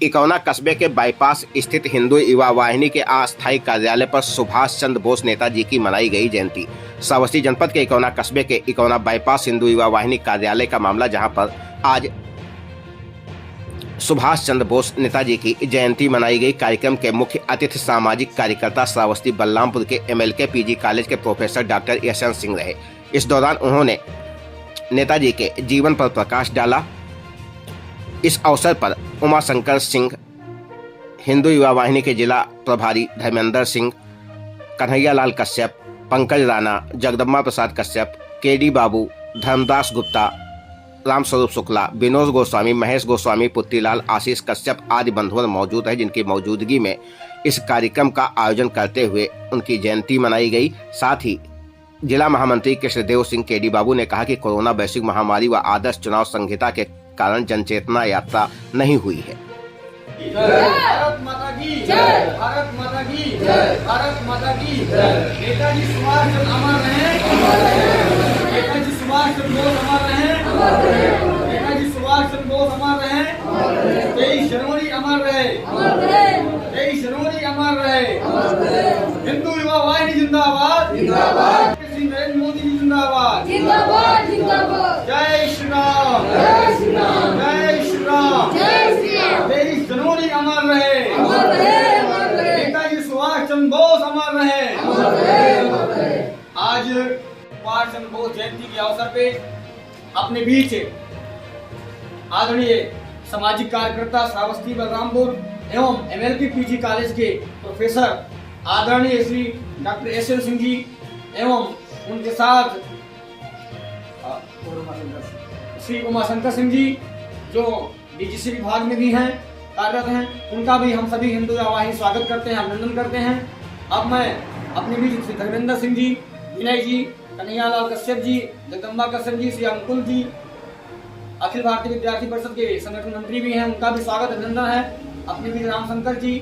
इकौना कस्बे के बाईपास स्थित हिंदू युवा वाहिनी के अस्थायी कार्यालय पर सुभाष चंद्र बोस नेताजी की मनाई गई जयंती। श्रावस्ती जनपद के इकौना कस्बे के इकौना बाईपास हिंदू युवा वाहिनी कार्यालय का मामला, जहां पर आज सुभाष चंद्र बोस नेताजी की जयंती मनाई गई। कार्यक्रम के मुख्य अतिथि सामाजिक कार्यकर्ता श्रावस्ती बलरामपुर के MLK PG कॉलेज के प्रोफेसर डॉक्टर यशवंत सिंह रहे। इस दौरान उन्होंने नेताजी के जीवन पर प्रकाश डाला। इस अवसर पर उमाशंकर सिंह, हिंदू युवा वाहिनी के जिला प्रभारी धर्मेंद्र सिंह, कन्हैयालाल कश्यप, पंकज राणा, जगदम्बा प्रसाद कश्यप, KD बाबू, धर्मदास गुप्ता, रामस्वरूप शुक्ला, विनोद गोस्वामी, महेश गोस्वामी, पुत्रीलाल, आशीष कश्यप आदि बंधुओं मौजूद है, जिनकी मौजूदगी में इस कार्यक्रम का आयोजन करते हुए उनकी जयंती मनाई गई। साथ ही जिला महामंत्री कृष्णदेव सिंह KD बाबू ने कहा कि कोरोना वैश्विक महामारी व आदर्श चुनाव संहिता के कारण जनचेतना यात्रा नहीं हुई है। भारत माता की जय, भारत माता की जय, भारत माता की जय। नेताजी सुभाष चंद्र अमर रहे, नेताजी सुभाष चंद्र बोस अमर रहे, नेताजी सुभाष चंद्र बोस अमर रहे, 23 जनवरी अमर रहे, 23 जनवरी अमर रहे। हिंदू युवा वाहिनी जिंदाबाद, जिंदाबाद। नरेंद्र मोदी जी जिंदाबाद, जिंदाबाद, जिंदाबाद। जय श्री राम, जय श्री राम, जय श्री राम, जय श्री राम। 23 जनवरी अमर रहे, अमर रहे, अमर रहे। नेताजी सुभाष चंद्र बोस अमर रहे, अमर रहे, अमर रहे। आज सुभाष चंद्र बोस जयंती के अवसर पे अपने बीच आदरणीय सामाजिक कार्यकर्ता श्रावस्ती बलरामपुर एवं MLK PG कॉलेज के प्रोफेसर आदरणीय श्री डॉक्टर यशवंत सिंह जी एवं उनके साथ श्री उमाशंकर सिंह जी, जो DGC विभाग में भी हैं, कार्यरत हैं, उनका भी हम सभी हिंदू युवा वाहिनी स्वागत करते हैं, अभिनंदन करते हैं। अब मैं अपने बीच श्री धर्मेंद्र सिंह जी, विनय जी, कन्हैयालाल कश्यप जी, जगदम्बा कश्यप जी, श्री अंकुल जी, अखिल भारतीय विद्यार्थी परिषद के संगठन मंत्री भी हैं, उनका भी स्वागत अभिनंदन है। अपने बीच रामशंकर जी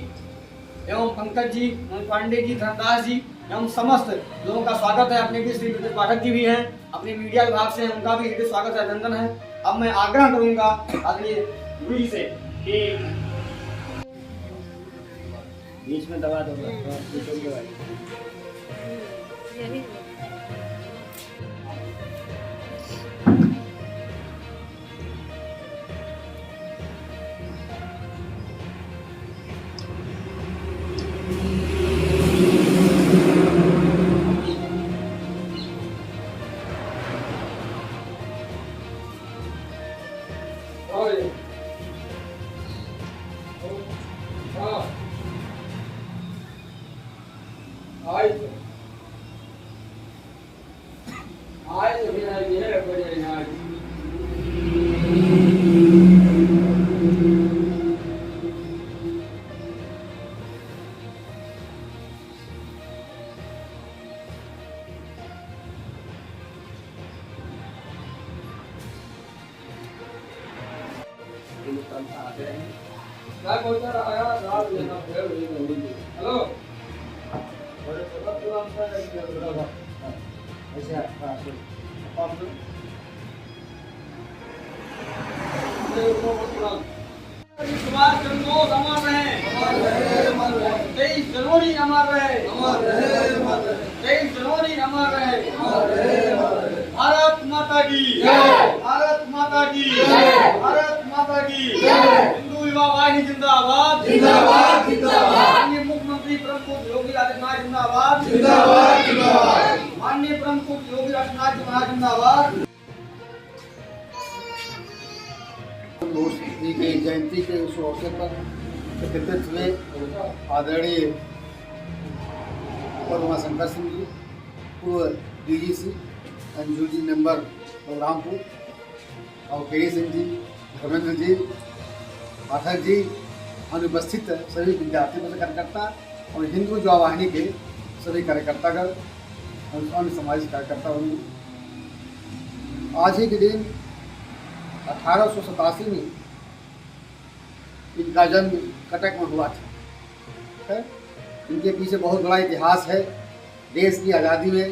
एवं पंकज जी, पांडे जी, धर्मदास जी एवं समस्त लोगों का स्वागत है। अपने भी श्री विजय पाठक जी भी हैं, अपने मीडिया विभाग से हैं, उनका भी हृदय स्वागत है, अभिनंदन है। अब मैं आग्रह करूंगा आदरणीय गुरु जी से कि बीच में दबा दो। सुभाष चंद्र बोस अमर रहे, 23 जनवरी अमर रहे, 23 जनवरी अमर रहे। भारत माता की जय, भारत माता की जय, भारत माता की जय। हिंदू युवा वाहिनी जिंदाबाद, जिंदाबाद, जिंदाबाद। माननीय मुख्यमंत्री प्रमुख योगी आदित्यनाथ जिंदाबाद, जिंदाबाद, जिंदाबाद। माननीय प्रमुख योगी आदित्यनाथ जी महाराज जिंदाबाद। बोस जी की जयंती के उस अवसर पर एकत्रित हुए आदरणीय उमाशंकर सिंह जी, पूर्व DGC NUG मेंबर बलरामपुर, और KD सिंह जी, धर्मेंद्र जी, पाठक जी, अनुपस्थित सभी विद्यार्थी कार्यकर्ता और हिंदू युवा वाहिनी के सभी कार्यकर्तागण और अन्य सामाजिक कार्यकर्ता। आज ही के दिन 1887 में इनका जन्म कटक में हुआ था। इनके पीछे बहुत बड़ा इतिहास है। देश की आज़ादी में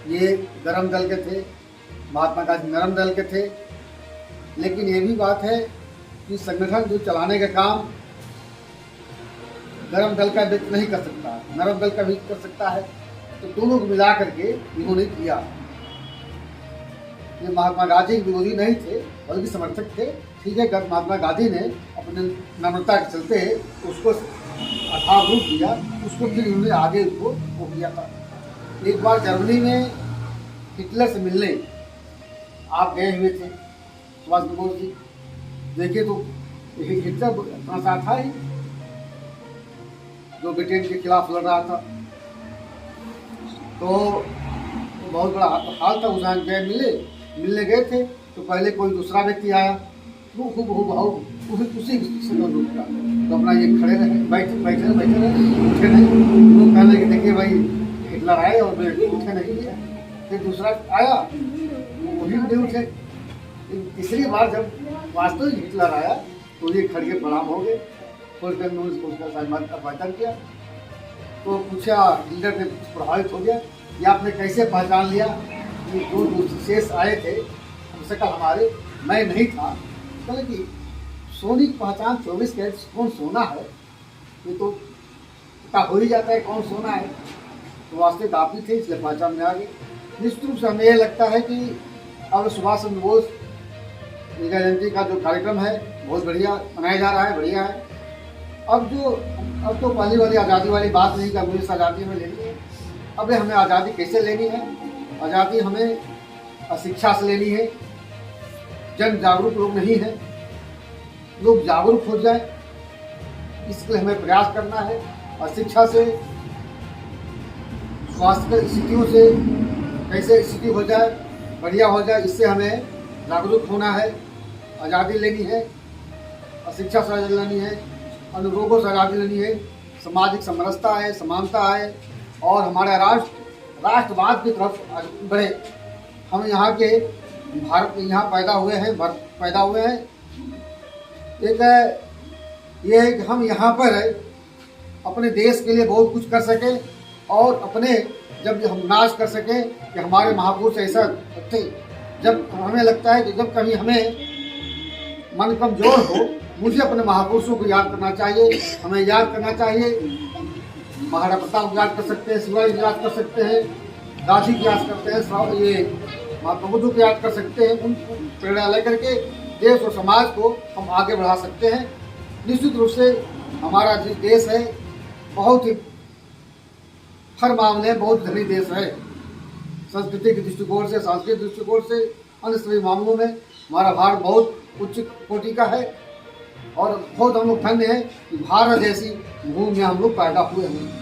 ये गर्म दल के थे, महात्मा गांधी नरम दल के थे। लेकिन ये भी बात है कि संगठन जो चलाने का काम नरम दल का व्यक्ति नहीं कर सकता, नरम दल का भी कर सकता है। तो दोनों को मिला करके इन्होंने किया। ये महात्मा गांधी के विरोधी नहीं थे बल्कि समर्थक थे। ठीक है, महात्मा गांधी ने अपने नम्रता के चलते उसको अथाह रूप दिया, उसको फिर उन्होंने आगे उसको वो किया था। एक बार जर्मनी में हिटलर से मिलने आप गए हुए थे सुभाष चंद्र बोस जी। देखिए तो हिटलर कहाँ सा था ही, जो ब्रिटेन के खिलाफ लड़ रहा था। तो बहुत बड़ा हाल था। उस मिलने गए थे तो पहले कोई दूसरा व्यक्ति आया, वो खूब उसी से रूप का। तो अपना ये खड़े रहे, बैठे रहे, उठे नहीं। लोग कहने कि देखिए भाई हिटलर आए और उठे नहीं दिया। फिर दूसरा आया, वही नहीं उठे। तीसरी बार जब वास्तविक हिटलर आया तो ये खड़े प्रणाम हो गए। थोड़ी देर में उसका सम्मान किया। तो पूछा, लीडर ने प्रभावित हो गया, ये आपने कैसे पहचान लिया कि जो शेष आए थे उनसे कल हमारे, मैं नहीं था। कहले कि सोने की पहचान 24 कैरेट कौन सोना है, ये तो पता हो ही जाता है कौन सोना है। तो वास्तविक आप ही थे, इसलिए पहचान में आ गए। निश्चित रूप से हमें यह लगता है कि अब सुभाष चंद्र बोस जयंती का जो कार्यक्रम है बहुत बढ़िया मनाया जा रहा है, बढ़िया है। अब तो पहली वाली आज़ादी वाली बात नहीं कि मुझे आज़ादी में लेनी है। अब हमें आज़ादी कैसे लेनी है? आज़ादी हमें शिक्षा से लेनी है। जन जागरूक लोग नहीं है, लोग जागरूक हो जाए, इसके लिए हमें प्रयास करना है। और शिक्षा से, स्वास्थ्य की स्थितियों से कैसे स्थिति हो जाए, बढ़िया हो जाए, इससे हमें जागरूक होना है। आज़ादी लेनी है और शिक्षा से आज़ादी लेनी है, अनुरोगों से आज़ादी लेनी है, सामाजिक समरसता है, समानता है और हमारा राष्ट्रवाद की तरफ बढ़े। हम यहाँ के भारत में यहाँ पैदा हुए हैं। एक ये है कि हम यहाँ पर अपने देश के लिए बहुत कुछ कर सकें और अपने जब हम नाश कर सकें कि हमारे महापुरुष ऐसा थे। जब हमें लगता है कि जब कभी हमें मन कमजोर हो, मुझे अपने महापुरुषों को याद करना चाहिए। हमें याद करना चाहिए, महाराणा प्रताप को याद कर सकते हैं, शिवाजी याद कर सकते हैं, गांधी की याद करते हैं, ये महात्मा बुद्ध को याद कर सकते हैं। उनको प्रेरणा लेकर के देश और समाज को हम आगे बढ़ा सकते हैं। निश्चित रूप से हमारा जो देश है बहुत ही हर मामले में बहुत धनी देश है। संस्कृति के दृष्टिकोण से, सांस्कृतिक दृष्टिकोण से, अन्य सभी मामलों में हमारा भारत बहुत उच्च कोटि का है और बहुत हम लोग धन्य हैं कि भारत जैसी भूमि में हम लोग पैदा हुए हैं।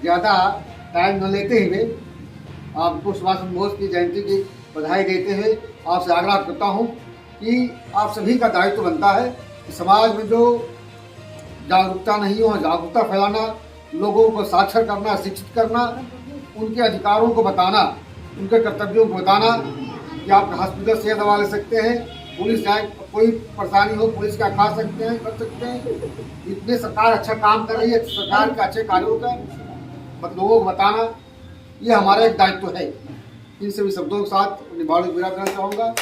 ज़्यादा टाइम न लेते हुए आपको सुभाष चंद्र बोस की जयंती की बधाई देते हुए आपसे आग्रह करता हूं कि आप सभी का दायित्व बनता है कि समाज में जो जागरूकता नहीं हो, जागरूकता फैलाना, लोगों को साक्षर करना, शिक्षित करना, उनके अधिकारों को बताना, उनके कर्तव्यों को बताना कि आप हॉस्पिटल से दवा ले सकते हैं, पुलिस जाए, कोई परेशानी हो पुलिस का खा सकते हैं, कर सकते हैं। इतने सरकार अच्छा काम कर रही है, सरकार के अच्छे कार्यों का लोगों को बताना ये हमारा एक दायित्व है। इन सभी शब्दों के साथ अपनी बात विराम करना चाहूँगा।